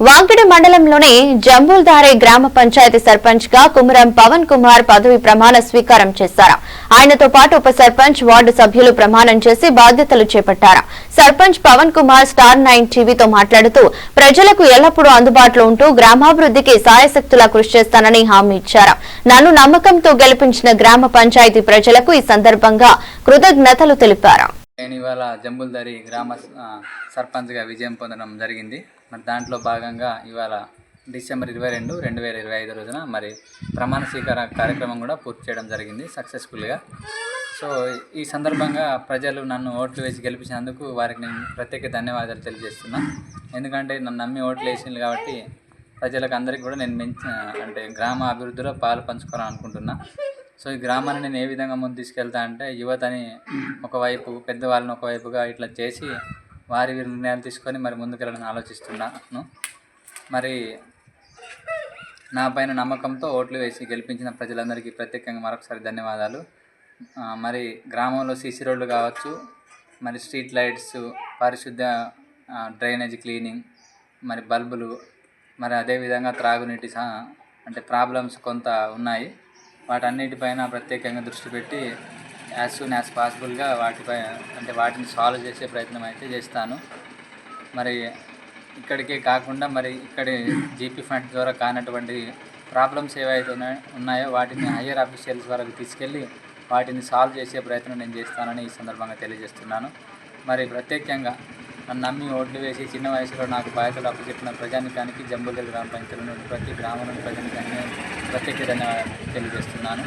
వాంకిడి మండలంలోని జంబుల్దారే గ్రామ పంచాయతీ సర్పంచ్ గా కుమరం పవన్ కుమార్ పదవి ప్రమాణ స్వీకారం చేశారు. ఆయనతో పాటు ఉప సర్పంచ్ వార్డు సభ్యులు ప్రమాణం చేసి బాధ్యతలు చేపట్టారు. సర్పంచ్ పవన్ కుమార్ స్టార్ 9 టీవీతో మాట్లాడుతూ ప్రజలకు ఎల్లప్పుడూ అందుబాటులో ఉంటూ గ్రామాభివృద్ధికి సాయశక్తులా కృషి చేస్తానని హామీ ఇచ్చారు. నన్ను నమ్మకంతో గెలిపించిన గ్రామ పంచాయతీ ప్రజలకు ఈ సందర్భంగా కృతజ్ఞతలు తెలిపారు. నేను ఇవాళ జంబుల్దారి గ్రామ సర్పంచ్గా విజయం పొందడం జరిగింది. మరి దాంట్లో భాగంగా ఇవాళ డిసెంబర్ 22, 2025 రోజున మరి ప్రమాణ స్వీకార కార్యక్రమం కూడా పూర్తి చేయడం జరిగింది సక్సెస్ఫుల్గా. సో ఈ సందర్భంగా ప్రజలు నన్ను ఓట్లు వేసి గెలిపించినందుకు వారికి నేను ప్రత్యేక ధన్యవాదాలు తెలియజేస్తున్నా. ఎందుకంటే నన్ను నమ్మి ఓట్లు వేసింది కాబట్టి ప్రజలకు అందరికీ కూడా నేను అంటే గ్రామ అభివృద్ధిలో పాలు పంచుకోవాలనుకుంటున్నా. సో ఈ గ్రామాన్ని నేను ఏ విధంగా ముందు తీసుకెళ్తా అంటే యువతని ఒకవైపు, పెద్దవాళ్ళని ఒకవైపుగా ఇట్లా చేసి వారి నిర్ణయాలు తీసుకొని మరి ముందుకెళ్ళాలని ఆలోచిస్తున్నాను. మరి నా పైన నమ్మకంతో ఓట్లు వేసి గెలిపించిన ప్రజలందరికీ ప్రత్యేకంగా మరొకసారి ధన్యవాదాలు. మరి గ్రామంలో సీసీ రోడ్లు కావచ్చు, మరి స్ట్రీట్ లైట్స్, పారిశుద్ధ్య డ్రైనేజ్ క్లీనింగ్, మరి బల్బులు, మరి అదేవిధంగా త్రాగునీటి అంటే ప్రాబ్లమ్స్ కొంత ఉన్నాయి. వాటన్నిటిపైన ప్రత్యేకంగా దృష్టి పెట్టి యాజ్ సూన్ యాజ్ పాసిబుల్గా వాటిని సాల్వ్ చేసే ప్రయత్నం అయితే చేస్తాను. మరి ఇక్కడికే కాకుండా మరి ఇక్కడి జీపీ ఫండ్ ద్వారా కానటువంటి ప్రాబ్లమ్స్ ఏవైతే ఉన్నాయో వాటిని హయ్యర్ ఆఫీషియల్స్ వరకు తీసుకెళ్ళి వాటిని సాల్వ్ చేసే ప్రయత్నం నేను చేస్తానని ఈ సందర్భంగా తెలియజేస్తున్నాను. మరి ప్రత్యేకంగా నన్ను నమ్మి ఓట్లు వేసి చిన్న వయసులో నాకు బాధ్యతలు అప్పచెప్పిన ప్రజానికానికి, జంబుల్దారి గ్రామ పంచాయతీలోని ప్రతి గ్రామంలోని ప్రజానికాన్ని ప్రత్యేక ధన్యవాదాలు తెలియజేస్తున్నాను.